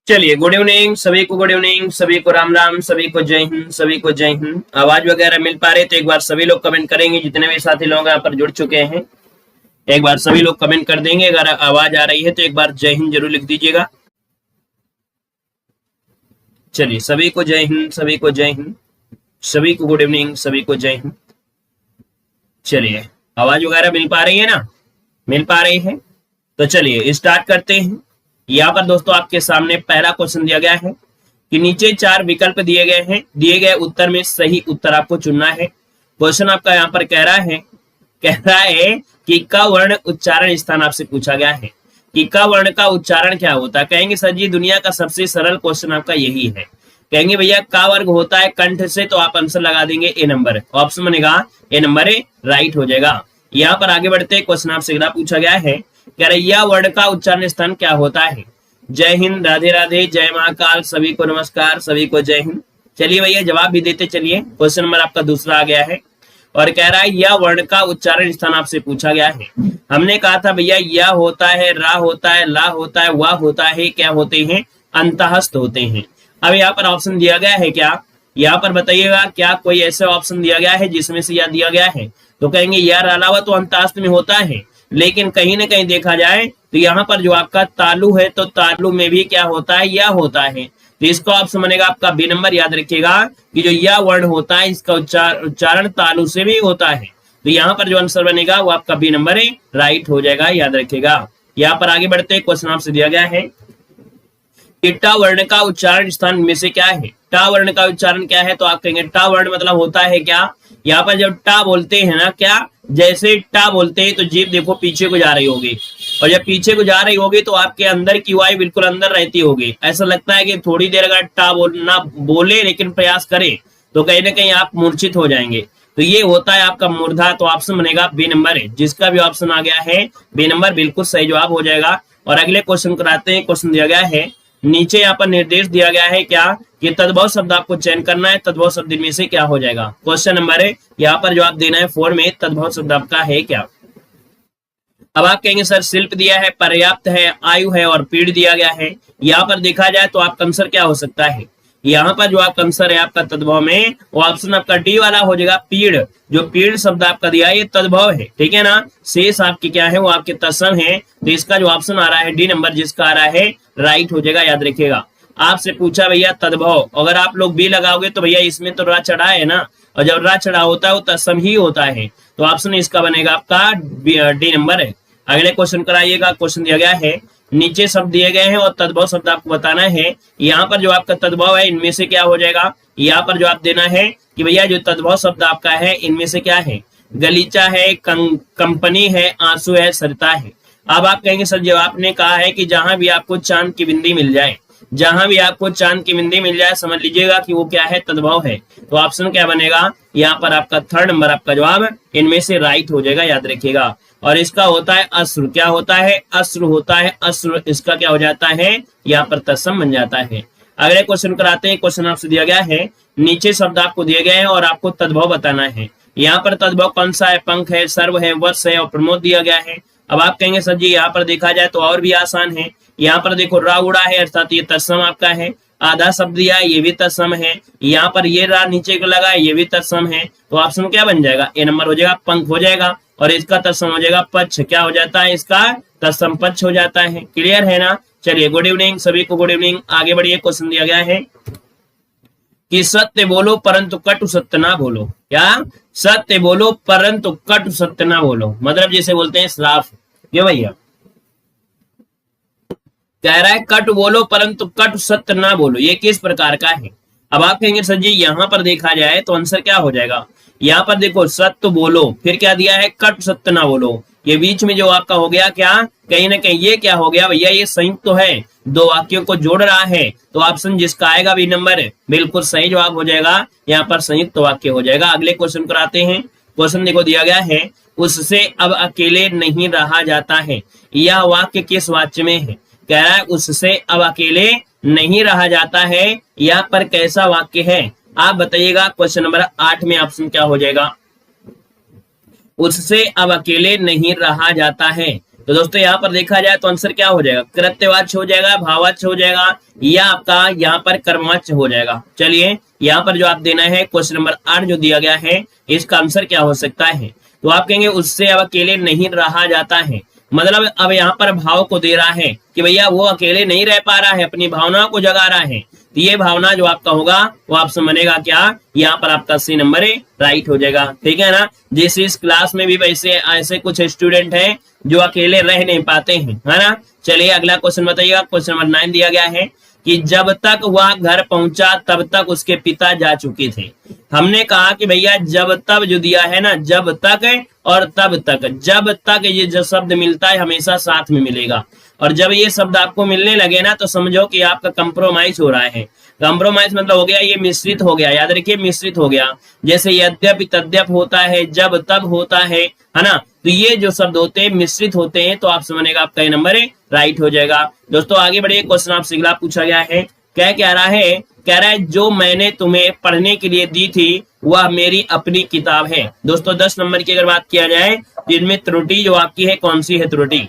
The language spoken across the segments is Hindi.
चलिए, गुड इवनिंग सभी को, गुड इवनिंग सभी को, राम राम सभी को, जय हिंद सभी को, जय हिंद। आवाज वगैरह मिल पा रहे तो एक बार सभी लोग कमेंट करेंगे। जितने भी साथी लोग यहाँ पर जुड़ चुके हैं एक बार सभी लोग कमेंट कर देंगे। अगर आवाज आ रही है तो एक बार जय हिंद जरूर लिख दीजिएगा। चलिए, सभी को जय हिंद सभी को, जय हिंद सभी को, गुड इवनिंग सभी को, जय हिंद। चलिए, आवाज वगैरह मिल पा रही है ना? मिल पा रही है तो चलिए स्टार्ट करते हैं। यहाँ पर दोस्तों आपके सामने पहला क्वेश्चन दिया गया है कि नीचे 4 विकल्प दिए गए हैं, दिए गए उत्तर में सही उत्तर आपको चुनना है। क्वेश्चन आपका यहाँ पर कह रहा है कि क वर्ण उच्चारण स्थान आपसे पूछा गया है कि क वर्ण का उच्चारण क्या होता है। कहेंगे सर जी दुनिया का सबसे सरल क्वेश्चन आपका यही है। कहेंगे भैया क वर्ग होता है कंठ से, तो आप आंसर लगा देंगे ए नंबर। ऑप्शन बनेगा ए नंबर, ए राइट हो जाएगा। यहाँ पर आगे बढ़ते क्वेश्चन आपसे अगला पूछा गया है कह रहे यह वर्ण का उच्चारण स्थान क्या होता है। जय हिंद, राधे राधे, जय महाकाल, सभी को नमस्कार, सभी को जय हिंद। चलिए भैया जवाब भी देते चलिए। क्वेश्चन नंबर आपका दूसरा आ गया है और कह रहा है यह वर्ण का उच्चारण स्थान आपसे पूछा गया है। हमने कहा था भैया यह होता है, रा होता है, ला होता है, वाह होता है, क्या होते हैं, अंतहस्त होते हैं। अब यहाँ पर ऑप्शन दिया गया है क्या, यहाँ पर बताइएगा क्या कोई ऐसा ऑप्शन दिया गया है जिसमें से यह दिया गया है। तो कहेंगे यार अलावा तो अंतहस्त में होता है, लेकिन कहीं ना कहीं देखा जाए तो यहाँ पर जो आपका तालु है तो तालु में भी क्या होता है, यह होता है। तो इसका ऑप्शन बनेगा आपका बी नंबर। याद रखिएगा कि जो यह वर्ण होता है इसका उच्चारण तालु से भी होता है। तो यहाँ पर जो आंसर बनेगा वो आपका बी नंबर है, राइट हो जाएगा। याद रखिएगा। यहाँ पर आगे बढ़ते क्वेश्चन आपसे दिया गया है कि टा वर्ण का उच्चारण स्थान में से क्या है। टा वर्ण का उच्चारण क्या है, तो आप कहेंगे टा वर्ण मतलब होता है क्या। यहाँ पर जब टा बोलते हैं ना, क्या जैसे टा बोलते हैं तो जीभ देखो पीछे को जा रही होगी, और जब पीछे को जा रही होगी तो आपके अंदर की वायु बिल्कुल अंदर रहती होगी। ऐसा लगता है कि थोड़ी देर अगर टा बोलना बोले लेकिन प्रयास करे तो कहीं ना कहीं आप मूर्छित हो जाएंगे। तो ये होता है आपका मूर्धा। तो ऑप्शन बनेगा बी नंबर है। जिसका भी ऑप्शन आ गया है बी नंबर बिल्कुल सही जवाब हो जाएगा। और अगले क्वेश्चन कराते हैं। क्वेश्चन दिया गया है नीचे यहाँ पर निर्देश दिया गया है क्या कि तद्भव शब्द आपको चयन करना है। तद्भव शब्द में से क्या हो जाएगा। क्वेश्चन नंबर है यहाँ पर जवाब देना है 4 में तद्भव शब्द आपका है क्या। अब आप कहेंगे सर शिल्प दिया है, पर्याप्त है, आयु है और पीड़ दिया गया है। यहाँ पर देखा जाए तो आपका आंसर क्या हो सकता है। यहाँ पर जो आपका आंसर है आपका तद्भव में वो ऑप्शन आपका डी वाला हो जाएगा, पीड़। जो पीड़ शब्द आपका दिया है ये तद्भव है, ठीक है ना। शेष आपके क्या है वो आपके तत्सम है। तो इसका जो ऑप्शन आ रहा है डी नंबर जिसका आ रहा है राइट हो जाएगा। याद रखिएगा। आपसे पूछा भैया तद्भव, अगर आप लोग बी लगाओगे तो भैया इसमें तो रा चढ़ा है ना, और जब रा चढ़ा होता है वो तत्सम ही होता है। तो ऑप्शन इसका बनेगा आपका डी नंबर है। अगले क्वेश्चन कराइएगा। क्वेश्चन दिया गया है नीचे शब्द दिए गए हैं और तद्भव शब्द आपको बताना है। यहाँ पर जो आपका तद्भव है इनमें से क्या हो जाएगा। यहाँ पर जो आप देना है कि भैया जो तद्भव शब्द आपका है इनमें से क्या है। गलीचा है, कंपनी है, आंसू है, सरिता है। अब आप कहेंगे सर जब आपने कहा है कि जहां भी आपको चांद की बिंदी मिल जाए, जहां भी आपको चांद की बिंदी मिल जाए समझ लीजिएगा कि वो क्या है, तद्भव है। तो ऑप्शन क्या बनेगा यहाँ पर आपका थर्ड नंबर आपका जवाब इनमें से राइट हो जाएगा। याद रखिएगा। और इसका होता है अश्रु। क्या होता है, अश्रु होता है, अश्रु। इसका क्या हो जाता है यहाँ पर तत्सम बन जाता है। अगले क्वेश्चन कराते हैं। क्वेश्चन आपसे दिया गया है नीचे शब्द आपको दिए गए हैं और आपको तद्भव बताना है। यहाँ पर तद्भव कौन सा है, पंख है, सर्व है, वर्ष है और प्रमोद दिया गया है। अब आप कहेंगे सर जी यहाँ पर देखा जाए तो और भी आसान है। यहाँ पर देखो रा उड़ा है अर्थात ये तत्सम आपका है। आधा शब्द दिया है ये भी तत्सम है। यहाँ पर ये रा नीचे को लगा है ये भी तत्सम है। तो ऑप्शन क्या बन जाएगा, ए नंबर हो जाएगा, पंख हो जाएगा। और इसका तत्सम हो जाएगा पक्ष। क्या हो जाता है, इसका तत्सम पक्ष हो जाता है। क्लियर है ना। चलिए गुड इवनिंग सभी को, गुड इवनिंग। आगे बढ़िए। क्वेश्चन दिया गया है कि सत्य बोलो परंतु कटु सत्य ना बोलो। क्या, सत्य बोलो परंतु कटु सत्य ना बोलो, मतलब जैसे बोलते हैं श्राप। क्यों भैया, कह रहा है कट बोलो परंतु कट सत्य ना बोलो, ये किस प्रकार का है। अब आप कहेंगे सर जी यहाँ पर देखा जाए तो आंसर क्या हो जाएगा। यहाँ पर देखो सत्य बोलो, फिर क्या दिया है, कट सत्य ना बोलो। ये बीच में जो आपका हो गया क्या, कहीं ना कहीं ये क्या हो गया भैया, ये संयुक्त तो है, दो वाक्यों को जोड़ रहा है। तो ऑप्शन जिसका आएगा बी नंबर बिल्कुल सही जवाब हो जाएगा। यहाँ पर संयुक्त वाक्य हो जाएगा। अगले क्वेश्चन कराते हैं। क्वेश्चन देखो दिया गया है उससे अब अकेले नहीं रहा जाता है। यह वाक्य किस वाच्य में है। कह रहा है उससे अब अकेले नहीं रहा जाता है। यहाँ पर कैसा वाक्य है आप बताइएगा। क्वेश्चन नंबर 8 में ऑप्शन क्या हो जाएगा, उससे अब अकेले नहीं रहा जाता है। तो दोस्तों यहाँ पर देखा जाए तो आंसर क्या हो जाएगा, कृत्यवाच्य हो जाएगा, भाववाच्य हो जाएगा, या आपका यहाँ पर कर्मवाच्य हो जाएगा। चलिए यहाँ पर जो आप देना है क्वेश्चन नंबर 8 जो दिया गया है, इसका आंसर क्या हो सकता है। तो आप कहेंगे उससे अब अकेले नहीं रहा जाता है, मतलब अब यहाँ पर भाव को दे रहा है कि भैया वो अकेले नहीं रह पा रहा है, अपनी भावनाओं को जगा रहा है। तो ये भावना जो आपका होगा वो आपसे बनेगा क्या, यहाँ पर आपका सी नंबर राइट हो जाएगा। ठीक है ना। जैसे इस क्लास में भी वैसे ऐसे कुछ स्टूडेंट हैं जो अकेले रह नहीं पाते हैं, है ना। चलिए अगला क्वेश्चन बताइएगा। क्वेश्चन नंबर 9 दिया गया है कि जब तक वह घर पहुंचा तब तक उसके पिता जा चुके थे। हमने कहा कि भैया जब तब जो दिया है ना, जब तक और तब तक, जब तक ये जो शब्द मिलता है हमेशा साथ में मिलेगा, और जब ये शब्द आपको मिलने लगे ना तो समझो कि आपका कंप्रोमाइज हो रहा है। कंप्रोमाइज मतलब हो गया ये मिश्रित हो गया, याद रखिए मिश्रित हो गया। जैसे यद्यपि तद्यप होता है, जब तब होता है ना। तो ये जो शब्द होते हैं मिश्रित होते हैं, तो आप समझेगा आपका ये नंबर राइट हो जाएगा। दोस्तों आगे बढ़िए। क्वेश्चन आपसे अगला पूछा गया है, क्या कह रहा है, कह रहा है जो मैंने तुम्हें पढ़ने के लिए दी थी वह मेरी अपनी किताब है। दोस्तों 10 नंबर की अगर बात किया जाए तो इनमें त्रुटि जो आपकी है कौन सी है त्रुटि।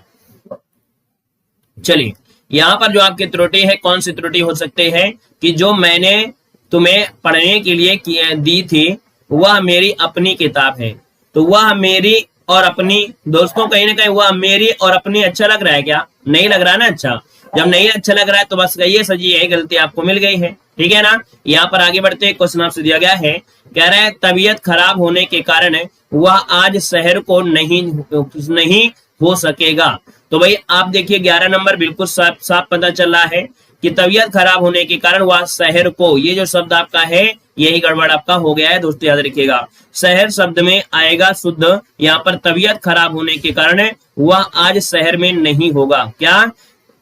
चलिए यहाँ पर जो आपकी त्रुटि है, कौन सी त्रुटि हो सकती है कि जो मैंने तुम्हें पढ़ने के लिए दी थी वह मेरी अपनी किताब है। तो वह मेरी और अपनी, दोस्तों कहीं ना कहीं वह मेरी और अपनी अच्छा लग रहा है क्या, नहीं लग रहा ना। अच्छा जब नहीं अच्छा लग रहा है तो बस ये सजी यही गलती आपको मिल गई है। ठीक है ना। यहाँ पर आगे बढ़ते क्वेश्चन आपसे दिया गया है, कह रहा है तबीयत खराब होने के कारण वह आज शहर को नहीं हो सकेगा। तो भाई आप देखिए 11 नंबर बिल्कुल साफ साफ पता चल रहा है कि तबीयत खराब होने के कारण वह शहर को, ये जो शब्द आपका है यही गड़बड़ आपका हो गया है। दोस्तों याद रखिएगा शहर शब्द में आएगा शुद्ध, यहाँ पर तबीयत खराब होने के कारण वह आज शहर में नहीं होगा। क्या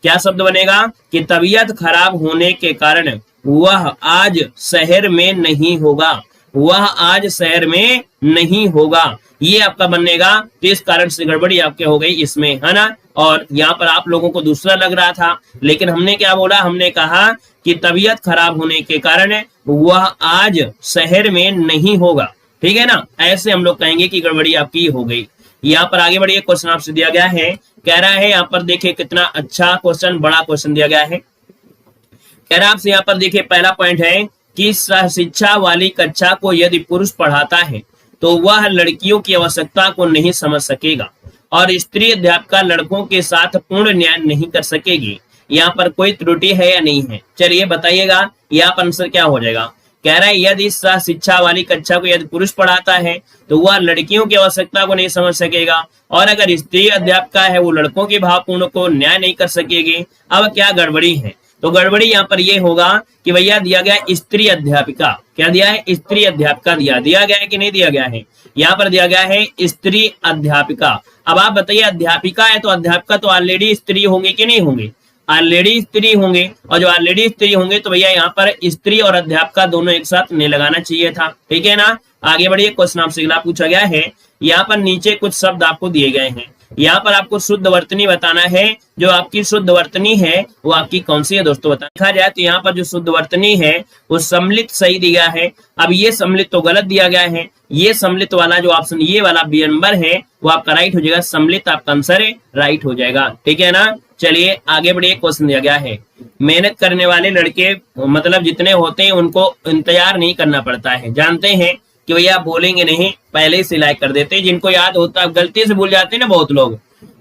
क्या शब्द बनेगा कि तबीयत खराब होने के कारण वह आज शहर में नहीं होगा, वह आज शहर में नहीं होगा, ये आपका बनेगा। तो इस कारण से गड़बड़ी आपके हो गई इसमें, है ना। और यहाँ पर आप लोगों को दूसरा लग रहा था, लेकिन हमने क्या बोला, हमने कहा कि तबीयत खराब होने के कारण वह आज शहर में नहीं होगा। ठीक है ना। ऐसे हम लोग कहेंगे कि गड़बड़ी आपकी हो गई। यहाँ पर आगे बढ़िए। क्वेश्चन आपसे दिया गया है, कह रहा है यहाँ पर देखिए कितना अच्छा क्वेश्चन, बड़ा क्वेश्चन दिया गया है। कह रहा है आपसे यहाँ पर देखिए पहला पॉइंट है कि शिक्षा वाली कक्षा को यदि पुरुष पढ़ाता है तो वह लड़कियों की आवश्यकता को नहीं समझ सकेगा, और स्त्री अध्यापिका लड़कों के साथ पूर्ण न्याय नहीं कर सकेगी। यहाँ पर कोई त्रुटि है या नहीं है, चलिए बताइएगा। यहाँ पर आंसर क्या हो जाएगा। कह रहा है यदि शिक्षा वाली कक्षा को यदि पुरुष पढ़ाता है तो वह लड़कियों की आवश्यकता को नहीं समझ सकेगा, और अगर स्त्री अध्यापिका है वो लड़कों की भावपूर्ण को न्याय नहीं कर सकेगी। अब क्या गड़बड़ी है, तो गड़बड़ी यहाँ पर ये होगा कि भैया दिया गया स्त्री अध्यापिका, क्या दिया है, स्त्री अध्यापिका दिया गया है कि नहीं दिया गया है। यहाँ पर दिया गया है स्त्री अध्यापिका। अब आप बताइए अध्यापिका है तो अध्यापिका तो ऑलरेडी स्त्री होंगे कि नहीं होंगे, ऑलरेडी स्त्री होंगे, और जो ऑलरेडी स्त्री होंगे तो भैया यहाँ पर स्त्री और अध्यापिका दोनों एक साथ नहीं लगाना चाहिए था। ठीक है ना। आगे बढ़िए। क्वेश्चन आपसे अगला पूछा गया है, यहाँ पर नीचे कुछ शब्द आपको दिए गए हैं, यहाँ पर आपको शुद्ध वर्तनी बताना है। जो आपकी शुद्ध वर्तनी है वो आपकी कौन सी है दोस्तों बताना। देखा जाए तो यहाँ पर जो शुद्ध वर्तनी है वो सम्मिलित सही दिया है। अब ये सम्मिलित तो गलत दिया गया है, ये सम्मिलित वाला जो ऑप्शन ये वाला बी नंबर है वो आपका राइट हो जाएगा, सम्मिलित आपका आंसर राइट हो जाएगा। ठीक है ना। चलिए आगे बढ़िए। क्वेश्चन दिया गया है, मेहनत करने वाले लड़के मतलब जितने होते हैं उनको इंतजार नहीं करना पड़ता है। जानते हैं कि भैया बोलेंगे नहीं, पहले ही सिलाई कर देते हैं, जिनको याद होता गलती से भूल जाते हैं ना बहुत लोग।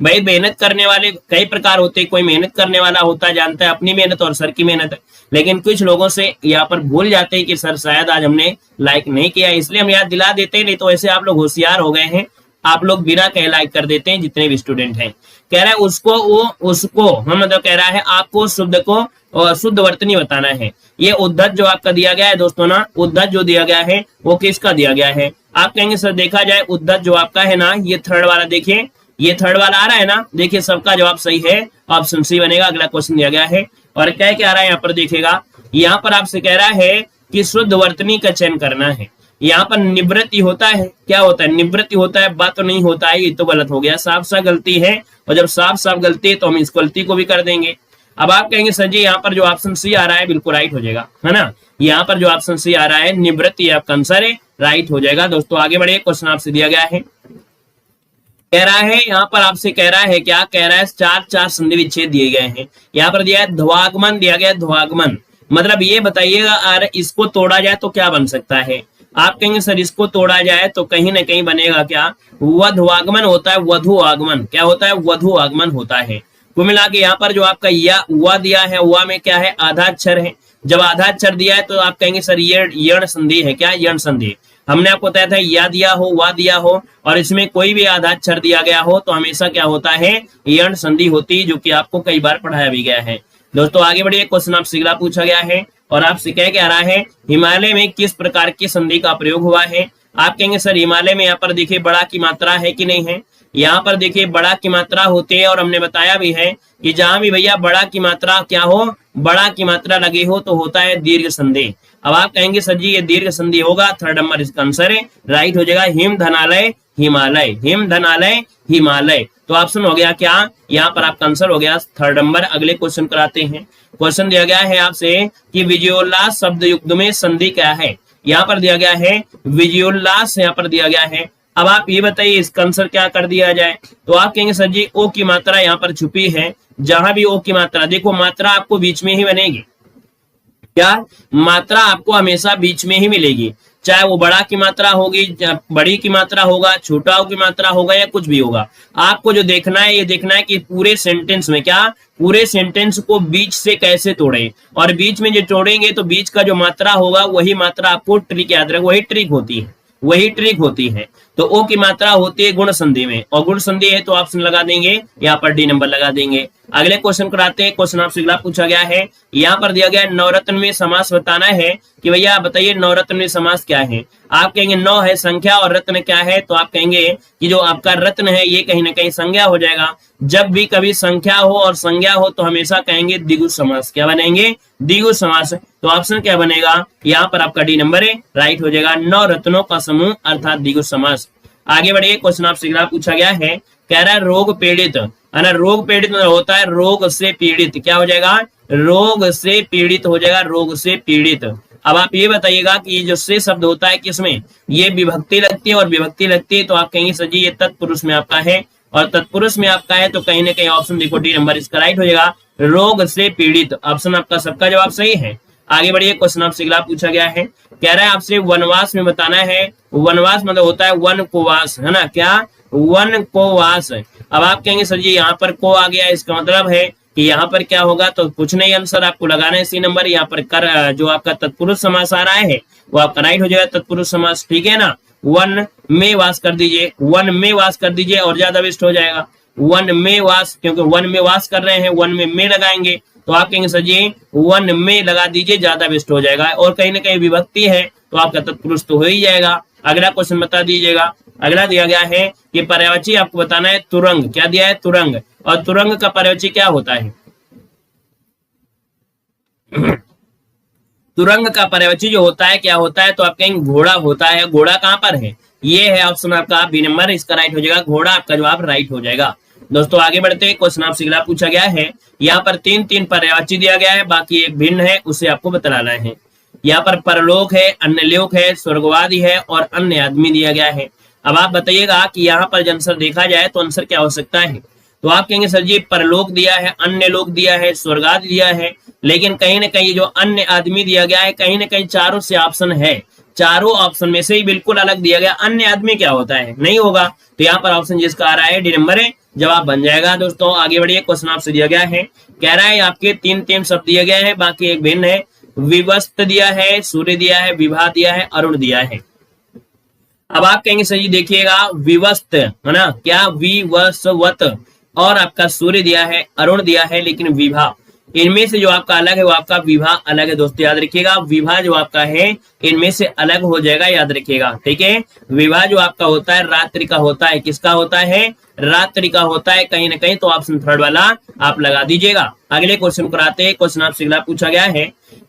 भाई मेहनत करने वाले कई प्रकार होते हैं, कोई मेहनत करने वाला होता है जानता है अपनी मेहनत और सर की मेहनत, लेकिन कुछ लोगों से यहाँ पर भूल जाते हैं कि सर शायद आज हमने लाइक नहीं किया, इसलिए हम याद दिला देते हैं। नहीं तो ऐसे आप लोग होशियार हो गए हैं, आप लोग बिना कहे लाइक कर देते हैं जितने भी स्टूडेंट हैं। कह रहा है उसको हम मतलब कह रहा है आपको शब्द को शुद्ध वर्तनी बताना है। ये उद्धत जो आपका दिया गया है दोस्तों ना, उद्धत जो दिया गया है वो किसका दिया गया है। आप कहेंगे सर देखा जाए उद्धत जो आपका है ना, ये थर्ड वाला देखिए, ये थर्ड वाला आ रहा है ना, देखिए सबका जवाब सही है, ऑप्शन सी बनेगा। अगला क्वेश्चन दिया गया है और क्या आ रहा है यहाँ पर देखिएगा, यहाँ पर आपसे कह रहा है कि शुद्ध वर्तनी का चयन करना है। यहाँ पर निवृत्ति होता है, क्या होता है, निवृत्ति होता है, बात तो नहीं होता है, ये तो गलत हो गया, साफ साफ गलती है। और जब साफ साफ गलती है तो हम इस गलती को भी कर देंगे। अब आप कहेंगे सर जी यहाँ पर जो ऑप्शन सी आ रहा है बिल्कुल राइट हो जाएगा, है ना। यहाँ पर जो ऑप्शन सी आ रहा है निवृत्ति आपका आंसर है, राइट हो जाएगा। दोस्तों आगे बढ़िए। क्वेश्चन आपसे दिया गया है, कह रहा है यहाँ पर आपसे कह रहा है क्या कह रहा है, चार चार संधि विच्छेद दिए गए हैं। यहाँ पर दिया है ध्वागमन, दिया गया ध्वागमन, मतलब ये बताइएगा अगर इसको तोड़ा जाए तो क्या बन सकता है। आप कहेंगे सर इसको तोड़ा जाए तो कहीं ना कहीं बनेगा क्या, वधवागमन होता है, वधु आगमन क्या होता है, वधु आगमन होता है। कुल मिला के यहाँ पर जो आपका या वा दिया है, वा में क्या है, आधा अक्षर है। जब आधा अक्षर दिया है तो आप कहेंगे सर ये यण संधि है, क्या यण संधि। हमने आपको बताया था या दिया हो, वा दिया हो और इसमें कोई भी आधा अक्षर दिया गया हो तो हमेशा क्या होता है, यण संधि होती है, जो कि आपको कई बार पढ़ाया भी गया है। दोस्तों आगे बढ़िए, क्वेश्चन आपसे अगला पूछा गया है और आपसे क्या रहा है, हिमालय में किस प्रकार की संधि का प्रयोग हुआ है। आप कहेंगे सर हिमालय में यहाँ पर देखिए बड़ा की मात्रा है कि नहीं है। यहाँ पर देखिए बड़ा की मात्रा होती है और हमने बताया भी है कि जहां भी भैया बड़ा की मात्रा क्या हो, बड़ा की मात्रा लगी हो तो होता है दीर्घ संधि। अब आप कहेंगे सर जी ये दीर्घ संधि होगा, थर्ड नंबर इसका आंसर है, राइट हो जाएगा हिम धनालय हिमालय, हिम धनालय हिमालय। तो ऑप्शन हो गया क्या, यहाँ पर आपका आंसर हो गया थर्ड नंबर। अगले क्वेश्चन कराते हैं। क्वेश्चन दिया गया है आपसे कि विजयोल्लास शब्द युग्म में संधि क्या है। यहाँ पर दिया गया है विजयोल्लास, यहाँ पर दिया गया है। अब आप ये बताइए इसका आंसर क्या कर दिया जाए। तो आप कहेंगे सर जी ओ की मात्रा यहाँ पर छुपी है, जहां भी ओ की मात्रा, देखो मात्रा आपको बीच में ही बनेगी, क्या मात्रा आपको हमेशा बीच में ही मिलेगी, चाहे वो बड़ा की मात्रा होगी, बड़ी की मात्रा होगा, छोटा की मात्रा होगा या कुछ भी होगा। आपको जो देखना है ये देखना है कि पूरे सेंटेंस में क्या, पूरे सेंटेंस को बीच से कैसे तोड़े, और बीच में जो तोड़ेंगे तो बीच का जो मात्रा होगा वही मात्रा आपको ट्रिक याद रखें, वही ट्रिक होती है, वही ट्रिक होती है। तो ओ की मात्रा होती है गुण संधि में, और गुण संधि है तो ऑप्शन लगा देंगे, यहाँ पर डी नंबर लगा देंगे। अगले क्वेश्चन कराते हैं। क्वेश्चन आपसे अगला पूछा गया है, यहाँ पर दिया गया नवरत्न में समास बताना है कि भैया बताइए नवरत्न में समास क्या है। आप कहेंगे नौ है संख्या और रत्न क्या है, तो आप कहेंगे कि जो आपका रत्न है ये कहीं ना कहीं संज्ञा हो जाएगा। जब भी कभी संख्या हो और संज्ञा हो तो हमेशा कहेंगे द्विगु समास, क्या बनेंगे, द्विगु समास। तो ऑप्शन क्या बनेगा, यहाँ पर आपका डी नंबर है, राइट हो जाएगा, नौ रत्नों का समूह अर्थात द्विगु समास। आगे बढ़िए, क्वेश्चन आपसे अगला पूछा गया है, कह रहा है रोग पीड़ित, है ना, रोग पीड़ित मतलब होता है रोग से पीड़ित, क्या हो जाएगा, रोग से पीड़ित हो जाएगा, रोग से पीड़ित। अब आप ये बताइएगा कि ये जो से शब्द होता है किसमें, ये विभक्ति लगती है और विभक्ति लगती है तो आप कहेंगे सर जी ये तत्पुरुष में आपका है, और तत्पुरुष में आपका है तो कहीं ना कहीं ऑप्शन देखो डी नंबर इसका राइट हो जाएगा, रोग से पीड़ित। ऑप्शन आपका सबका जवाब सही है। आगे बढ़िए, क्वेश्चन आपसे अगला पूछा गया है, कह रहा है आपसे वनवास में बताना है। वनवास मतलब होता है वन को वास, है ना, क्या, वन को वास। अब आप कहेंगे सर जी यहाँ पर को आ गया, इसका मतलब है कि यहाँ पर क्या होगा, तो कुछ नहीं आंसर आपको लगाना है सी नंबर। यहाँ पर कर जो आपका तत्पुरुष समास आ रहा है वो आपका राइट हो जाएगा, तत्पुरुष समास, ठीक है ना। वन में वास कर दीजिए, वन में वास कर दीजिए और ज्यादा बेस्ट हो जाएगा, वन में वास, क्योंकि वन में वास कर रहे हैं, वन में लगाएंगे तो आप कहेंगे सर जी वन में लगा दीजिए, ज्यादा बेस्ट हो जाएगा। और कहीं ना कहीं विभक्ति है तो आपका तत्पुरुष तो हो ही जाएगा। अगला क्वेश्चन बता दीजिएगा। अगला दिया गया है कि पर्यायवाची आपको बताना है तुरंग, क्या दिया है, तुरंग। और तुरंग का पर्यायवाची क्या होता है, तुरंग का पर्यायवाची जो होता है क्या होता है, तो आप कहेंगे घोड़ा होता है। घोड़ा कहां पर है, ये है ऑप्शन आपका बी नंबर, इसका राइट हो जाएगा, घोड़ा आपका जवाब राइट हो जाएगा। दोस्तों आगे बढ़ते हैं, क्वेश्चन आपसे अगला पूछा गया है, यहाँ पर तीन तीन पर्यायवाची दिया गया है, बाकी एक भिन्न है उसे आपको बताना है। यहाँ पर परलोक है, अन्य लोक है, स्वर्गवादी है और अन्य आदमी दिया गया है। अब आप बताइएगा कि यहाँ पर जब आंसर देखा जाए तो आंसर क्या हो सकता है। तो आप कहेंगे सर जी परलोक दिया है, अन्य लोक दिया है, स्वर्गादि दिया है, लेकिन कहीं ना कहीं जो अन्य आदमी दिया गया है कहीं ना कहीं चारों से ऑप्शन है, चारों ऑप्शन में से ही बिल्कुल अलग दिया गया। अन्य आदमी क्या होता है, नहीं होगा, तो यहाँ पर ऑप्शन जिसका आ रहा है डी नंबर है, जवाब बन जाएगा। दोस्तों आगे बढ़िए, क्वेश्चन आपसे दिया गया है, कह रहा है आपके तीन तीन शब्द दिए गए हैं, बाकी एक भिन्न है। विवस्त दिया है, सूर्य दिया है, विभा दिया है, अरुण दिया है। अब आप कहेंगे सर जी देखिएगा विवस्त, है ना, क्या, विवस्वत, और आपका सूर्य दिया है, अरुण दिया है, लेकिन विभा, इनमें से जो आपका अलग है वो आपका विभा अलग है। दोस्तों याद रखिएगा, विभा जो आपका है इनमें से अलग हो जाएगा, याद रखिएगा, ठीक है। विभा जो आपका होता है रात्रि का होता है, किसका होता है, रात्रि का होता है कहीं ना कहीं, तो ऑप्शन थर्ड वाला आप लगा दीजिएगा। अगले क्वेश्चन को आते हैं। क्वेश्चन आपसे अगला पूछा गया है,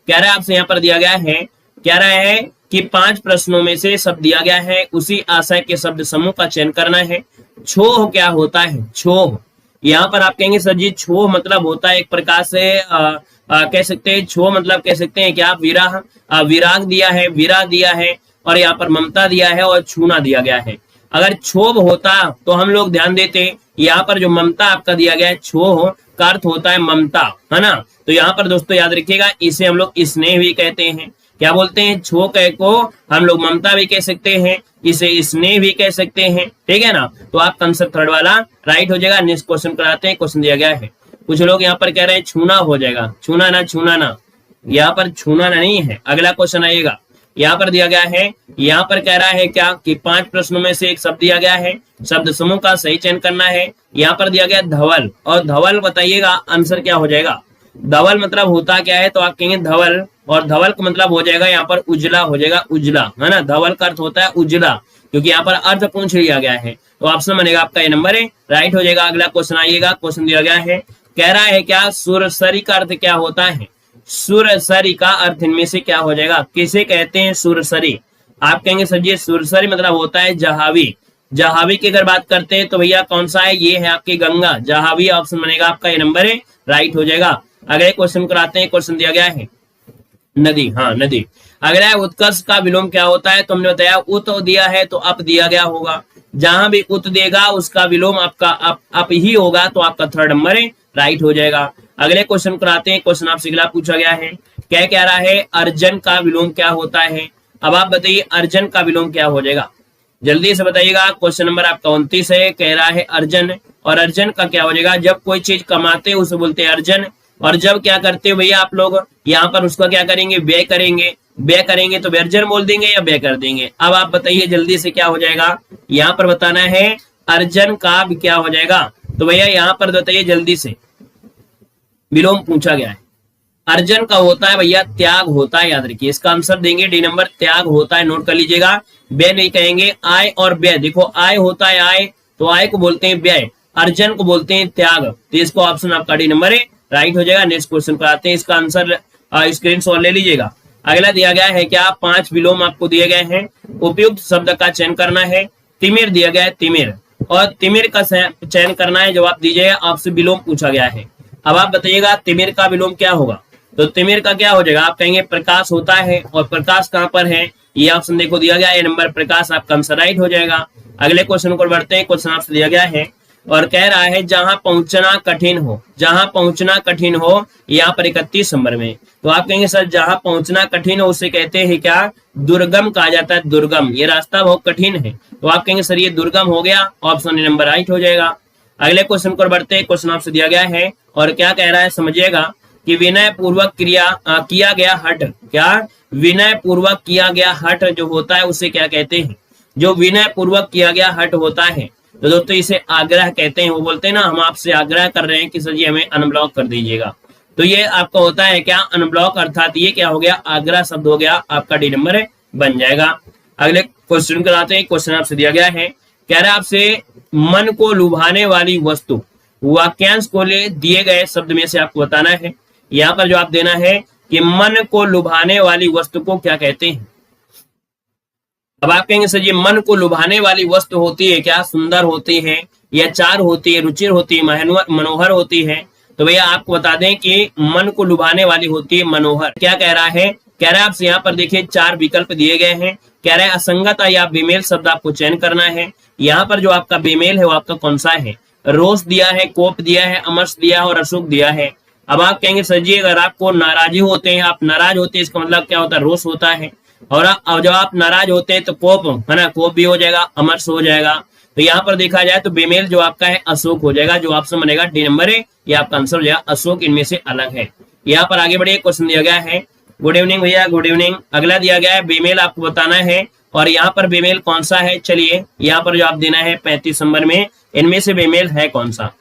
कह रहा है आपसे यहाँ पर दिया गया है, कह रहा है कि 5 प्रश्नों में से शब्द दिया गया है, उसी आशय के शब्द समूह का चयन करना है। छोह क्या होता है, छोह, यहाँ पर आप कहेंगे सर जी छोह मतलब होता है एक प्रकार से कह सकते हैं, छोह मतलब कह सकते हैं क्या, विराह, विराग दिया है, विरा दिया है, और यहाँ पर ममता दिया है और छूना दिया गया है। अगर क्षोभ होता तो हम लोग ध्यान देते, यहाँ पर जो ममता आपका दिया गया है, क्षोभ का अर्थ होता है ममता, है ना। तो यहाँ पर दोस्तों याद रखिएगा, इसे हम लोग स्नेह भी कहते हैं। क्या बोलते हैं? क्षोभ को हम लोग ममता भी कह सकते हैं, इसे स्नेह भी कह सकते हैं, ठीक है ना। तो आप आंसर थर्ड वाला राइट हो जाएगा। नेक्स्ट क्वेश्चन कराते हैं। क्वेश्चन दिया गया है, कुछ लोग यहाँ पर कह रहे हैं छूना हो जाएगा, छूना ना, छूना ना, यहाँ पर छूना ना नहीं है। अगला क्वेश्चन आएगा, यहाँ पर दिया गया है, यहाँ पर कह रहा है क्या कि 5 प्रश्नों में से एक शब्द दिया गया है, शब्द समूह का सही चयन करना है। यहाँ पर दिया गया धवल, और धवल बताइएगा आंसर क्या हो जाएगा। धवल मतलब होता क्या है, तो आप कहेंगे धवल, और धवल का मतलब हो जाएगा यहाँ पर उजला हो जाएगा, उजला, है ना। धवल का अर्थ होता है उजला, क्योंकि यहाँ पर अर्थ पूछ लिया गया है। तो ऑप्शन बनेगा आपका ये नंबर है, राइट हो जाएगा। अगला क्वेश्चन आइएगा। क्वेश्चन दिया गया है, कह रहा है क्या सुरसरी का अर्थ क्या होता है। सुरसरी का अर्थ इनमें से क्या हो जाएगा, किसे कहते हैं सुरसरी। आप कहेंगे सर जी सुरसरी मतलब होता है जहावी। जहावी की अगर बात करते हैं तो भैया कौन सा है, ये है आपकी गंगा, जहावी ऑप्शन बनेगा आपका ये नंबर है, राइट हो जाएगा। अगले क्वेश्चन कराते हैं। क्वेश्चन दिया गया है नदी, हाँ नदी। अगला है उत्कर्ष का विलोम क्या होता है, तो हमने बताया उत दिया है तो अप दिया गया होगा, जहां भी उत देगा उसका विलोम आपका अप ही होगा, तो आपका थर्ड नंबर है, राइट हो जाएगा। अगले क्वेश्चन कराते हैं। क्वेश्चन आपसे अगला पूछा गया है, क्या कह रहा है अर्जन का विलोम क्या होता है। अब आप बताइए अर्जन का विलोम क्या हो जाएगा, जल्दी से बताइएगा। क्वेश्चन नंबर आपका 29 है, कह रहा है अर्जन, और अर्जन का क्या हो जाएगा, जब कोई चीज कमाते हैं उसे बोलते हैं अर्जन, और जब क्या करते हो भैया आप लोग यहाँ पर उसका क्या करेंगे, व्यय करेंगे, व्यय करेंगे तो व्यर्जन बोल देंगे या व्यय कर देंगे। अब आप बताइए जल्दी से क्या हो जाएगा, यहाँ पर बताना है अर्जन का क्या हो जाएगा, तो भैया यहाँ पर बताइए जल्दी से, विलोम पूछा गया है। अर्जन का होता है भैया त्याग होता है, याद रखिए इसका आंसर देंगे डी नंबर, त्याग होता है, नोट कर लीजिएगा। व्यय नहीं कहेंगे, आय और व्यय, देखो आय होता है आय, तो आय को बोलते हैं व्यय, अर्जन को बोलते हैं त्याग, तो इसको ऑप्शन आपका डी नंबर है, राइट हो जाएगा। नेक्स्ट क्वेश्चन पर आते हैं, इसका आंसर स्क्रीनशॉट ले लीजिएगा। अगला दिया गया है क्या, 5 विलोम आपको दिए गए हैं, उपयुक्त शब्द का चयन करना है। तिमिर दिया गया है, तिमिर, और तिमिर का चयन करना है, जवाब दीजिएगा। आपसे विलोम पूछा गया है, अब आप बताइएगा तिमिर का विलोम क्या होगा, तो तिमिर का क्या हो जाएगा, आप कहेंगे प्रकाश होता है, और प्रकाश कहां पर है, ये ऑप्शन देखो दिया गया है, नंबर प्रकाश आपका आंसर राइट हो जाएगा। अगले क्वेश्चन को बढ़ते हैं। क्वेश्चन आपसे दिया गया है और कह रहा है जहां पहुंचना कठिन हो, जहां पहुंचना कठिन हो, यहाँ पर 31 नंबर में, तो आप कहेंगे सर जहां पहुंचना कठिन हो उसे कहते हैं क्या, दुर्गम कहा जाता है, दुर्गम, ये रास्ता बहुत कठिन है, तो आप कहेंगे सर ये दुर्गम हो गया, ऑप्शन नंबर राइट हो जाएगा। अगले क्वेश्चन को बढ़ते हैं। क्वेश्चन आपसे दिया गया है और क्या कह रहा है समझिएगा कि विनय पूर्वक किया गया हट, क्या विनय पूर्वक किया गया हट जो होता है उसे क्या कहते हैं, जो विनय पूर्वक किया गया हट होता है, तो दोस्तों इसे आग्रह कहते हैं। वो बोलते हैं ना हम आपसे आग्रह कर रहे हैं कि सर जी हमें अनब्लॉक कर दीजिएगा, तो ये आपका होता है क्या, अनब्लॉक, अर्थात ये क्या हो गया, आग्रह शब्द हो गया, आपका डी नंबर है, बन जाएगा। अगले क्वेश्चन कराते हैं। क्वेश्चन आपसे दिया गया है, कह रहा है आपसे मन को लुभाने वाली वस्तु, वाक्यांश को ले दिए गए शब्द में से आपको बताना है। यहाँ पर जो आप देना है कि मन को लुभाने वाली वस्तु को क्या कहते हैं। अब आप कहेंगे सर ये मन को लुभाने वाली वस्तु होती है क्या, सुंदर होती है, या चार होती है, रुचिर होती है, मनोहर होती है, तो भैया आपको बता दें कि मन को लुभाने वाली होती है मनोहर। क्या कह रहा है, कह रहा है आपसे यहाँ पर देखिए 4 विकल्प दिए गए हैं, कह रहा है असंगत या बेमेल शब्द आपको चयन करना है। यहाँ पर जो आपका बेमेल है वो आपका कौन सा है, रोष दिया है, कोप दिया है, अमर्ष दिया है और अशोक दिया है। अब आप कहेंगे सर जी अगर आपको नाराजी होते हैं, आप नाराज होते हैं, इसका मतलब क्या होता है, रोष होता है, और अब जब आप नाराज होते हैं तो कोप, है ना, कोप भी हो जाएगा, अमर्ष हो जाएगा। तो यहाँ पर देखा जाए तो बेमेल जो आपका है अशोक हो जाएगा, जो ऑप्शन बनेगा डी नंबर है, ये आपका आंसर हो जाएगा, अशोक इनमें से अलग है। यहाँ पर आगे बढ़िए, क्वेश्चन दिया गया है, गुड इवनिंग भैया, गुड इवनिंग। अगला दिया गया है बेमेल आपको बताना है, और यहाँ पर बेमेल कौन सा है, चलिए यहाँ पर जो आप देना है 35 नंबर में, इनमें से बेमेल है कौन सा।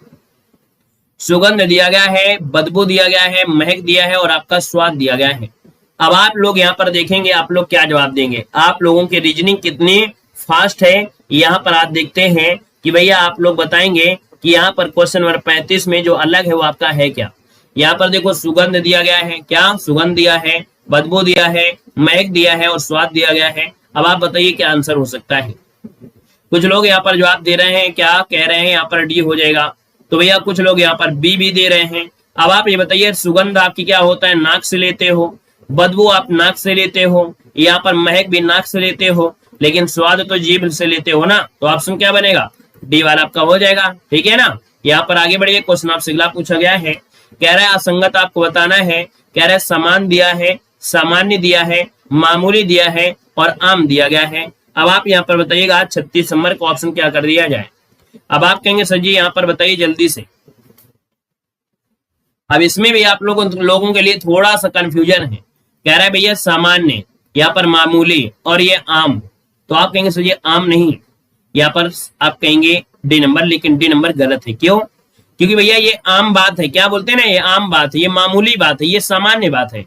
सुगंध दिया गया है, बदबू दिया गया है, महक दिया है और आपका स्वाद दिया गया है। अब आप लोग यहाँ पर देखेंगे आप लोग क्या जवाब देंगे, आप लोगों की रीजनिंग कितनी फास्ट है, यहाँ पर आप देखते हैं कि भैया आप लोग बताएंगे कि यहाँ पर क्वेश्चन नंबर 35 में जो अलग है वो आपका है क्या। यहाँ पर देखो सुगंध दिया गया है, क्या सुगंध दिया है, बदबू दिया है, महक दिया है और स्वाद दिया गया है। अब आप बताइए क्या आंसर हो सकता है। कुछ लोग यहाँ पर जवाब दे रहे हैं, क्या कह रहे हैं, यहाँ पर डी हो जाएगा, तो भैया कुछ लोग यहाँ पर बी भी दे रहे हैं। अब आप ये बताइए सुगंध आपकी क्या होता है, नाक से लेते हो, बदबू आप नाक से लेते हो, यहाँ पर महक भी नाक से लेते हो, लेकिन स्वाद तो जीभ से लेते हो ना, तो ऑप्शन क्या बनेगा, डी वाला आपका हो जाएगा। ठीक है ना। यहाँ पर आगे बढ़िए, क्वेश्चन आपसे अगला पूछा गया है, कह रहा है असंगत आपको बताना है। कह रहा है समान दिया है, सामान्य दिया है, मामूली दिया है और आम दिया गया है। अब आप यहाँ पर बताइएगा 36 नंबर को ऑप्शन क्या कर दिया जाए। अब आप कहेंगे सर जी यहाँ पर बताइए जल्दी से। अब इसमें भी आप लोगों के लिए थोड़ा सा कंफ्यूजन है। कह रहा है भैया सामान्य, यहाँ पर मामूली और ये आम, तो आप कहेंगे सर ये आम नहीं, यहाँ पर आप कहेंगे डी नंबर, लेकिन डी नंबर गलत है। क्यों? क्योंकि भैया ये आम बात है, क्या बोलते हैं ना, ये आम बात है, ये मामूली बात है, ये सामान्य बात है।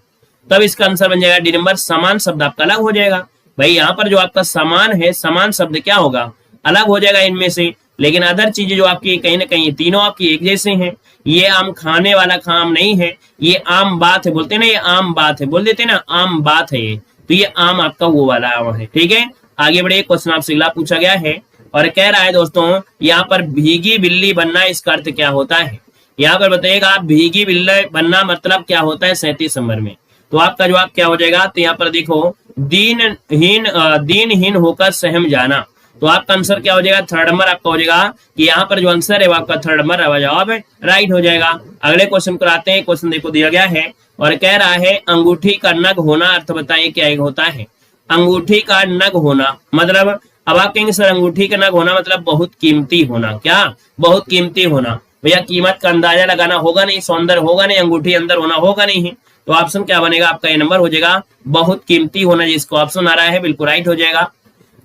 तब इसका आंसर बन जाएगा डी नंबर, समान शब्द आपका अलग हो जाएगा। भाई यहाँ पर जो आपका समान है, समान शब्द क्या होगा, अलग हो जाएगा इनमें से। लेकिन अदर चीजें जो आपकी कहीं ना कहीं तीनों आपकी एक जैसे हैं। ये आम खाने वाला आम नहीं है, ये आम बात है, बोलते हैं ना ये आम बात है, बोल देते हैं ना आम बात है ये, तो ये आम आपका वो वाला आम है। ठीक है, आगे बढ़े, क्वेश्चन आपसे अगला पूछा गया है और कह रहा है दोस्तों यहाँ पर भीगी बिल्ली बनना, इसका अर्थ क्या होता है। यहाँ पर बताइएगा आप, भीगी बिल्ली बनना मतलब क्या होता है 37 नंबर में। तो आपका जवाब क्या हो जाएगा, तो यहाँ पर देखो दीनहीन होकर सहम जाना। तो आपका आंसर क्या हो जाएगा, थर्ड नंबर आपका हो जाएगा कि यहाँ पर जो आंसर है वो आपका थर्ड नंबर जवाब है, राइट हो जाएगा। अगले क्वेश्चन कराते हैं। क्वेश्चन देखो दिया गया है और कह रहा है अंगूठी का नग होना, अर्थ बताइए क्या होता है। अंगूठी का नग होना मतलब, अब आप कहेंगे सर अंगूठी का नग होना मतलब बहुत कीमती होना, क्या बहुत कीमती होना। भैया कीमत का अंदाजा लगाना होगा नहीं, सौंदर्य होगा नहीं, अंगूठी अंदर होना होगा नहीं, तो ऑप्शन क्या बनेगा आपका, ये नंबर हो जाएगा बहुत कीमती होना, जिसको ऑप्शन आ रहा है बिल्कुल राइट हो जाएगा।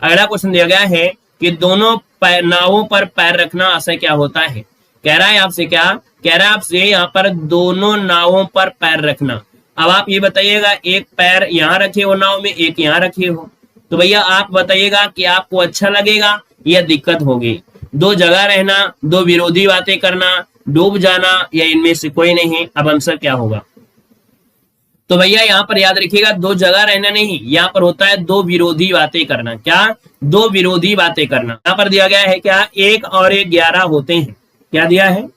अगला क्वेश्चन दिया गया है कि दोनों नावों पर पैर रखना आशय क्या होता है। कह रहा है आपसे क्या, कह रहा है आपसे यहाँ पर दोनों नावों पर पैर रखना। अब आप ये बताइएगा, एक पैर यहाँ रखे हो नाव में, एक यहाँ रखे हो, तो भैया आप बताइएगा कि आपको अच्छा लगेगा या दिक्कत होगी। दो जगह रहना, दो विरोधी बातें करना, डूब जाना, या इनमें से कोई नहीं। अब आंसर क्या होगा, तो भैया यहाँ पर याद रखिएगा दो जगह रहना नहीं, यहाँ पर होता है दो विरोधी बातें करना। क्या, दो विरोधी बातें करना। यहाँ पर दिया गया है क्या, 1 और 1 11 होते हैं। क्या दिया है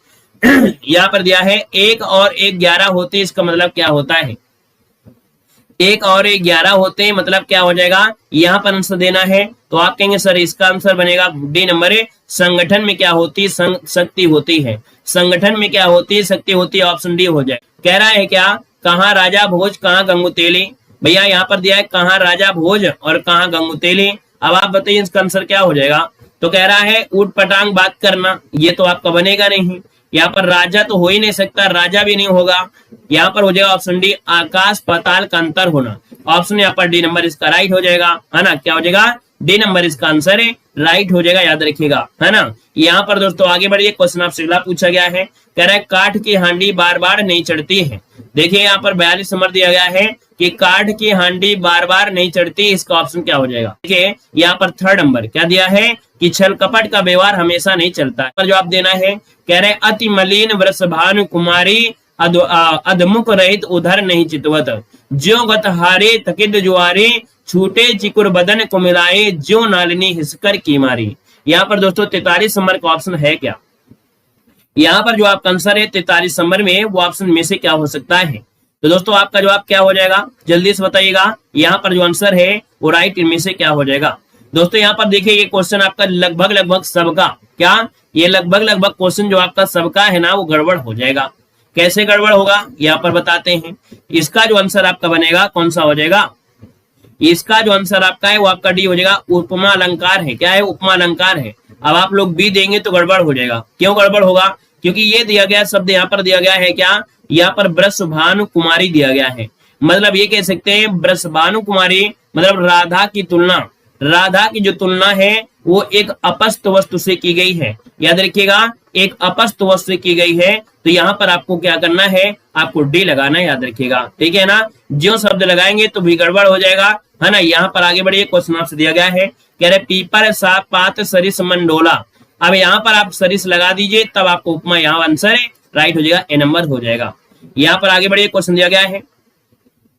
यहाँ पर दिया है 1 और 1 11 होते हैं, इसका मतलब क्या होता है, 1 और 1 11 होते हैं, मतलब क्या हो जाएगा, यहाँ पर आंसर देना है। तो आप कहेंगे सर इसका आंसर बनेगा डी नंबर है, संगठन में क्या होती है, शक्ति होती है। संगठन में क्या होती है, शक्ति होती है, ऑप्शन डी हो जाए। कह रहा है क्या, कहाँ राजा भोज कहाँ गंगुतेली। भैया यहाँ पर दिया है कहाँ राजा भोज और कहाँ गंगुतेली। अब आप बताइए इसका आंसर क्या हो जाएगा। तो कह रहा है ऊट पटांग बात करना, ये तो आपका बनेगा नहीं। यहाँ पर राजा तो हो ही नहीं सकता, राजा भी नहीं होगा। यहाँ पर हो जाएगा ऑप्शन डी, आकाश पाताल का अंतर होना। ऑप्शन यहाँ पर डी नंबर इसका राइट हो जाएगा, है ना। क्या हो जाएगा, डी नंबर इसका आंसर है, राइट हो जाएगा, याद रखिएगा, है ना। यहाँ पर दोस्तों आगे बढ़िए, क्वेश्चन आपसे अगला पूछा गया है। कह रहा है काठ की हांडी बार बार नहीं चढ़ती है। देखिए यहाँ पर 42 नंबर दिया गया है कि काठ की हांडी बार बार नहीं चढ़ती, इसका ऑप्शन क्या हो जाएगा। देखिए यहाँ पर थर्ड नंबर क्या दिया है कि छल कपट का व्यवहार हमेशा नहीं चलता। पर जवाब देना है, कह रहे अति मलिन वृषभानु कुमारी अधमुख रहित उधर नहीं चितवत, ज्यो गत हारे तकिद जुआरे छूटे चिकुर बदन को मिलाए, ज्यो नालिनी हिसकर की मारी। यहाँ पर दोस्तों 43 नंबर का ऑप्शन है क्या। यहाँ पर जो आपका आंसर है 43 नंबर में, वो ऑप्शन में से क्या हो सकता है। तो दोस्तों आपका जवाब क्या हो जाएगा, जल्दी से बताइएगा। यहाँ पर जो आंसर है वो राइट इनमें से क्या हो जाएगा। दोस्तों यहाँ पर देखिए ये क्वेश्चन आपका लगभग सबका, क्या ये लगभग क्वेश्चन जो आपका सबका है ना, वो गड़बड़ हो जाएगा। कैसे गड़बड़ होगा यहाँ पर बताते हैं। इसका जो आंसर आपका बनेगा कौन सा हो जाएगा, इसका जो आंसर आपका है वो आपका डी हो जाएगा, उपमा अलंकार है। क्या है, उपमा अलंकार है। अब आप लोग बी देंगे तो गड़बड़ हो जाएगा। क्यों गड़बड़ होगा, क्योंकि ये दिया गया शब्द यहाँ पर दिया गया है क्या, यहाँ पर वृषभानु कुमारी दिया गया है। मतलब ये कह सकते हैं वृषभानु कुमारी मतलब राधा की तुलना, राधा की जो तुलना है वो एक अपस्त वस्तु से की गई है। याद रखिएगा एक अपस्त वस्तु से की गई है। तो यहाँ पर आपको क्या करना है, आपको डी लगाना है, याद रखिएगा, ठीक है ना। जो शब्द लगाएंगे तो भी गड़बड़ हो जाएगा, है ना। यहाँ पर आगे बढ़िए, क्वेश्चन आपसे दिया गया है, कह रहे पीपर साप पात सरिस मंडोला। अब यहाँ पर आप सरिस लगा दीजिए, तब आपको उपमा यहाँ आंसर है, राइट हो जाएगा, ए नंबर हो जाएगा। यहाँ पर आगे बढ़िए, क्वेश्चन दिया गया है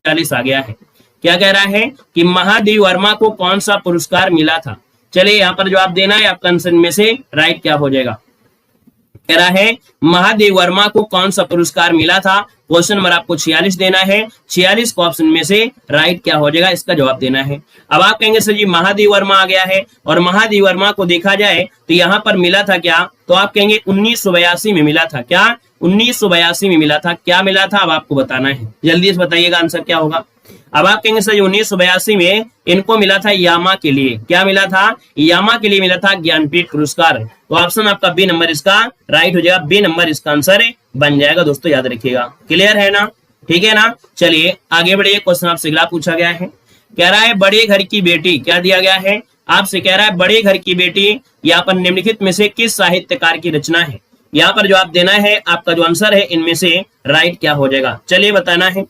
40 आ गया है। क्या कह रहा है कि महादेव वर्मा को कौन सा पुरस्कार मिला था। चलिए यहाँ पर जवाब देना है, आपका आंसर में से राइट क्या हो जाएगा। कह रहा है महादेव वर्मा को कौन सा पुरस्कार मिला था। क्वेश्चन नंबर आपको 46 देना है। 46 को ऑप्शन में से राइट क्या हो जाएगा, इसका जवाब देना है। अब आप कहेंगे सर जी महादेव वर्मा आ गया है और महादेव वर्मा को देखा जाए तो यहाँ पर मिला था क्या, तो आप कहेंगे 1982 में मिला था। क्या 1982 में मिला था, क्या मिला था अब आपको बताना है, जल्दी से बताइएगा आंसर क्या होगा। अब आप कहेंगे सर 1982 में इनको मिला था यामा के लिए, क्या मिला था, यामा के लिए मिला था ज्ञानपीठ पुरस्कार। तो ऑप्शन आपका बी नंबर इसका राइट हो जाएगा, बी नंबर इसका आंसर बन जाएगा। दोस्तों याद रखिएगा, क्लियर है ना, ठीक है ना। चलिए आगे बढ़िए, क्वेश्चन आपसे अगला पूछा गया है। कह रहा है बड़े घर की बेटी, क्या दिया गया है आपसे, कह रहा है बड़े घर की बेटी यहाँ पर निम्नलिखित में से किस साहित्यकार की रचना है। यहाँ पर जवाब देना है, आपका जो आंसर है इनमें से राइट क्या हो जाएगा, चलिए बताना है।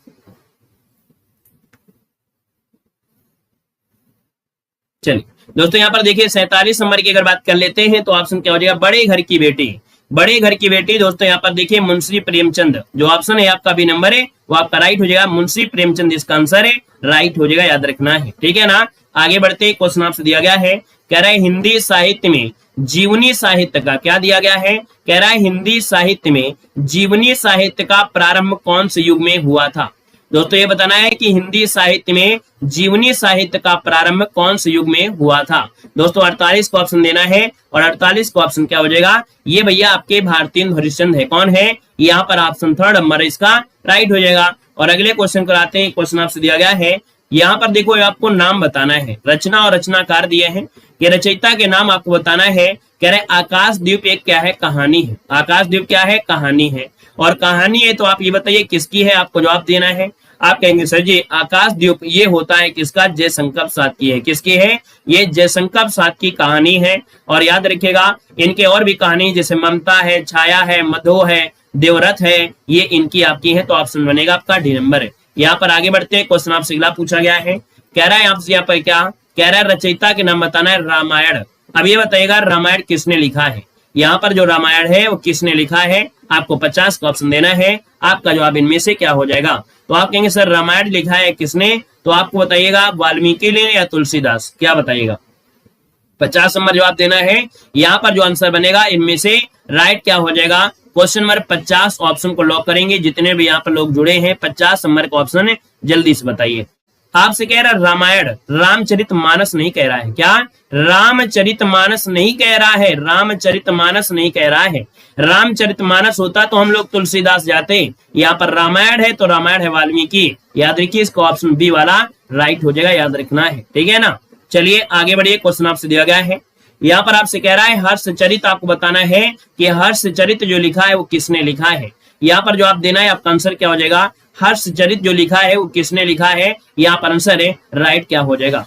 चलिए दोस्तों यहाँ पर देखिए 47 नंबर की अगर बात कर लेते हैं तो ऑप्शन क्या हो जाएगा, बड़े घर की बेटी। बड़े घर की बेटी दोस्तों यहाँ पर देखिए मुंशी प्रेमचंद, जो ऑप्शन है आपका बी नंबर है वो आपका राइट हो जाएगा, मुंशी प्रेमचंद इसका आंसर है, राइट हो जाएगा, याद रखना है, ठीक है ना। आगे बढ़ते क्वेश्चन आपसे दिया गया है, कह रहा है हिंदी साहित्य में जीवनी साहित्य का, क्या दिया गया है, कह रहा है हिंदी साहित्य में जीवनी साहित्य का प्रारंभ कौन से युग में हुआ था। दोस्तों ये बताना है कि हिंदी साहित्य में जीवनी साहित्य का प्रारंभ कौन से युग में हुआ था। दोस्तों 48 को ऑप्शन देना है और 48 को ऑप्शन क्या हो जाएगा, ये भैया आपके भारतेंदु हरिश्चंद्र है। कौन है, यहाँ पर ऑप्शन थर्ड नंबर इसका राइट हो जाएगा। और अगले क्वेश्चन कराते हैं, क्वेश्चन आपसे दिया गया है, यहाँ पर देखो आपको नाम बताना है, रचना और रचनाकार दिए हैं, कि रचयिता के नाम आपको बताना है। कह रहे आकाशदीप एक क्या है, कहानी है। आकाशदीप क्या है, कहानी है, और कहानी है तो आप ये बताइए किसकी है, आपको जवाब देना है। आप कहेंगे सर जी आकाशदीप ये होता है किसका, जयशंकर प्रसाद की है। किसकी है, ये जयशंकर प्रसाद की कहानी है। और याद रखिएगा इनके और भी कहानी जैसे ममता है, छाया है, मधो है, देवरथ है, ये इनकी आपकी है। तो ऑप्शन बनेगा आपका डी नंबर है। यहाँ पर आगे बढ़ते हैं, क्वेश्चन आपसे अगला पूछा गया है, कह रहा है आपसे यहाँ पर क्या, कह रहा है रचयिता के नाम बताना है रामायण। अब ये बताइएगा रामायण किसने लिखा है, यहाँ पर जो रामायण है वो किसने लिखा है, आपको 50 का ऑप्शन देना है। आपका जवाब इनमें से क्या हो जाएगा, तो आप कहेंगे सर रामायण लिखा है किसने, तो आपको बताइएगा वाल्मीकि ने या तुलसीदास, क्या बताइएगा। 50 नंबर जवाब देना है। यहाँ पर जो आंसर बनेगा इनमें से राइट क्या हो जाएगा, क्वेश्चन नंबर 50 ऑप्शन को लॉक करेंगे। जितने भी यहाँ पर लोग जुड़े हैं 50 नंबर का ऑप्शन है, जल्दी से बताइए। आपसे कह रहा रामायण, रामचरितमानस नहीं कह रहा है, क्या रामचरितमानस नहीं कह रहा है, रामचरितमानस नहीं कह रहा है। रामचरितमानस होता तो हम लोग तुलसीदास जाते, यहाँ पर रामायण है तो रामायण है वाल्मीकि। याद रखिए इसको ऑप्शन बी वाला राइट हो जाएगा, याद रखना है, ठीक है ना। चलिए आगे बढ़िए, क्वेश्चन आपसे दिया गया है, यहाँ पर आपसे कह रहा है हर्षचरित, आपको बताना है कि हर्षचरित जो लिखा है वो किसने लिखा है। यहाँ पर जवाब देना है, आपका आंसर क्या हो जाएगा, हर्षचरित जो लिखा है वो किसने लिखा है, यहाँ पर आंसर है राइट क्या हो जाएगा,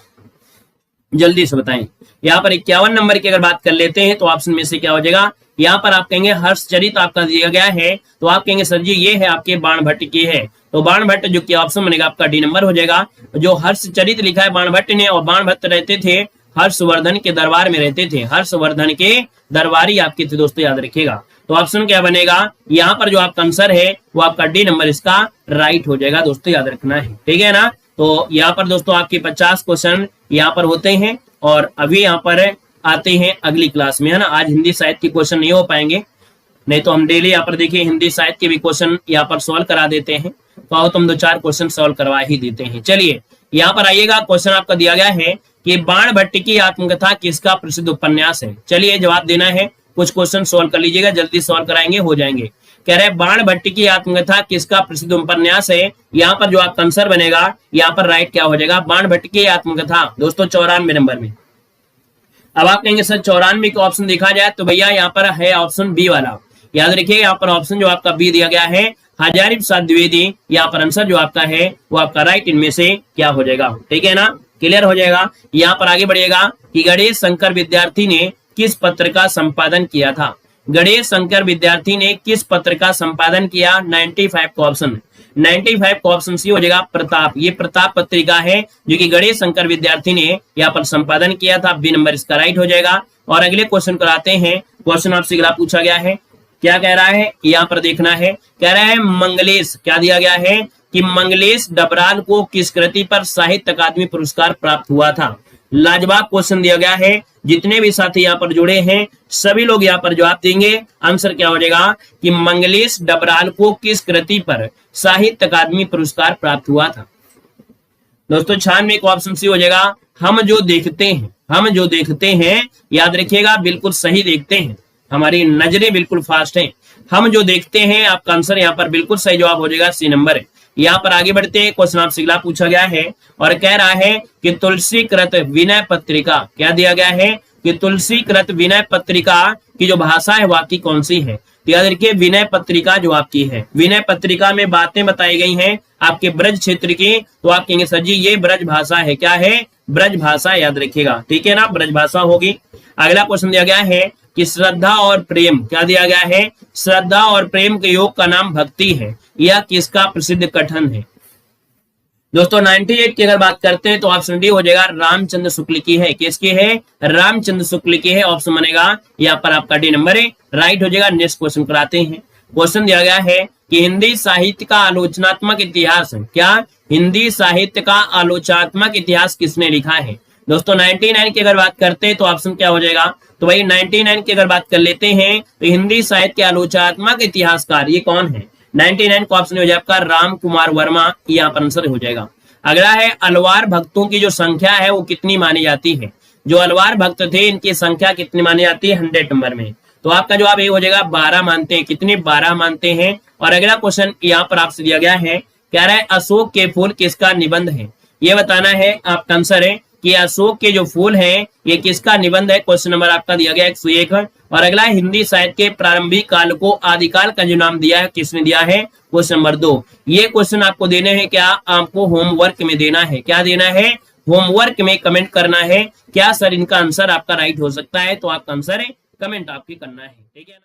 जल्दी से बताएं। यहाँ पर 51 नंबर की अगर बात कर लेते हैं तो ऑप्शन में से क्या हो जाएगा, यहाँ पर आप कहेंगे हर्षचरित आपका दिया गया है, तो आप कहेंगे सर जी ये है आपके बाणभट्ट की है, तो बाणभट्ट जो कि ऑप्शन बनेगा आपका डी नंबर हो जाएगा। जो हर्षचरित लिखा है बाणभट्ट ने, और बाणभट्ट रहते थे हर्षवर्धन के दरबार में रहते थे, हर्षवर्धन के दरबारी आपके थे दोस्तों, याद रखिएगा। तो ऑप्शन क्या बनेगा, यहाँ पर जो आपका आंसर है वो आपका डी नंबर इसका राइट हो जाएगा दोस्तों, याद रखना है, ठीक है ना। तो यहाँ पर दोस्तों आपके 50 क्वेश्चन यहाँ पर होते हैं, और अभी यहाँ पर आते हैं अगली क्लास में, है ना। आज हिंदी साहित्य के क्वेश्चन नहीं हो पाएंगे, नहीं तो हम डेली यहाँ पर देखिए हिंदी साहित्य के भी क्वेश्चन यहाँ पर सॉल्व करा देते हैं, तो आओ तुम 2-4 क्वेश्चन सॉल्व करवा ही देते हैं। चलिए यहाँ पर आइएगा, क्वेश्चन आपका दिया गया है कि बाणभट्ट की आत्मकथा किसका प्रसिद्ध उपन्यास है। चलिए जवाब देना है, कुछ क्वेश्चन सॉल्व कर लीजिएगा, जल्दी सॉल्व कराएंगे, हो जाएंगे। कह रहे बाणभट्ट की आत्मकथा किसका प्रसिद्ध उपन्यास है, यहाँ पर जो आपका आंसर बनेगा यहाँ पर राइट क्या हो जाएगा, बाणभट्ट की आत्मकथा दोस्तों 94 नंबर में। अब आप कहेंगे सर 94 का ऑप्शन देखा जाए तो भैया यहाँ पर है ऑप्शन बी वाला, याद रखिए यहाँ पर ऑप्शन जो आपका बी दिया गया है हजारी प्रसाद द्विवेदी, यहाँ पर आंसर जो आपका है वो आपका राइट इनमें से क्या हो जाएगा, ठीक है ना, क्लियर हो जाएगा। यहाँ पर आगे बढ़िएगा कि गणेश शंकर विद्यार्थी ने किस पत्र का संपादन किया था। गणेश शंकर विद्यार्थी ने किस पत्र का संपादन किया, 95 का ऑप्शन, 95 का ऑप्शन सी हो जाएगा प्रताप। ये प्रताप पत्रिका है जो कि गणेश शंकर विद्यार्थी ने यहाँ पर संपादन किया था, बी नंबर इसका राइट हो जाएगा। और अगले क्वेश्चन कराते हैं, क्वेश्चन आपसे अगला पूछा गया है, क्या कह रहा है यहाँ पर देखना है, कह रहा है मंगलेश, क्या दिया गया है कि मंगलेश डबराल को किस कृति पर साहित्य अकादमी पुरस्कार प्राप्त हुआ था। लाजवाब क्वेश्चन दिया गया है। जितने भी साथी यहाँ पर जुड़े हैं सभी लोग यहाँ पर जवाब देंगे। आंसर क्या हो जाएगा कि मंगलेश डबराल को किस कृति पर साहित्य अकादमी पुरस्कार प्राप्त हुआ था। दोस्तों 96 का ऑप्शन सी हो जाएगा हम जो देखते हैं। हम जो देखते हैं, याद रखिएगा बिल्कुल सही देखते हैं, हमारी नजरें बिल्कुल फास्ट हैं। हम जो देखते हैं, आपका आंसर यहाँ पर बिल्कुल सही जवाब हो जाएगा, सी नंबर है। यहाँ पर आगे बढ़ते हैं, क्वेश्चन आपसे अगला पूछा गया है और कह रहा है कि तुलसी कृत विनय पत्रिका, क्या दिया गया है कि तुलसी कृत विनय पत्रिका की जो भाषा है वो आपकी कौन सी है। तो याद रखिए विनय पत्रिका जो आपकी है, विनय पत्रिका में बातें बताई गई हैं आपके ब्रज क्षेत्र की, तो आप कहेंगे सर जी ये ब्रज भाषा है। क्या है? ब्रज भाषा, याद रखिएगा, ठीक है ना, ब्रज भाषा होगी। अगला क्वेश्चन दिया गया है कि श्रद्धा और प्रेम, क्या दिया गया है, श्रद्धा और प्रेम के योग का नाम भक्ति है, यह किसका प्रसिद्ध कथन है। दोस्तों 98 की अगर बात करते हैं तो ऑप्शन डी हो जाएगा रामचंद्र शुक्ल की है। किसकी है? रामचंद्र शुक्ल की है, ऑप्शन बनेगा यहाँ पर आपका डी नंबर है, राइट हो जाएगा। नेक्स्ट क्वेश्चन कराते हैं। क्वेश्चन दिया गया है कि हिंदी साहित्य का आलोचनात्मक इतिहास, क्या हिंदी साहित्य का आलोचनात्मक इतिहास किसने लिखा है। दोस्तों 99 की अगर बात करते हैं तो ऑप्शन क्या हो जाएगा, तो भाई 99 की अगर बात कर लेते हैं तो हिंदी साहित्य के आलोचनात्मक इतिहासकार ये कौन है। 99 का ऑप्शन हो जाएगा आपका राम कुमार वर्मा, यहाँ पर आंसर हो जाएगा। अगला है अलवार भक्तों की जो संख्या है वो कितनी मानी जाती है। जो अलवार भक्त थे इनकी संख्या कितनी मानी जाती है 100 नंबर में, तो आपका जवाब ये हो जाएगा 12 मानते हैं। कितने? 12 मानते हैं। और अगला क्वेश्चन यहाँ पर आपसे दिया गया है, कह रहा है अशोक के फूल किसका निबंध है। ये बताना है, आपका आंसर है कि अशोक के जो फूल हैं ये किसका निबंध है। क्वेश्चन नंबर आपका दिया गया 101। और अगला हिंदी साहित्य के प्रारंभिक काल को आदिकाल का जो नाम दिया है किसने दिया है, क्वेश्चन नंबर 2। ये क्वेश्चन आपको देने हैं, क्या आपको होमवर्क में देना है, क्या देना है, होमवर्क में कमेंट करना है क्या सर इनका आंसर आपका राइट हो सकता है, तो आपका आंसर है कमेंट आपकी करना है, ठीक है ना।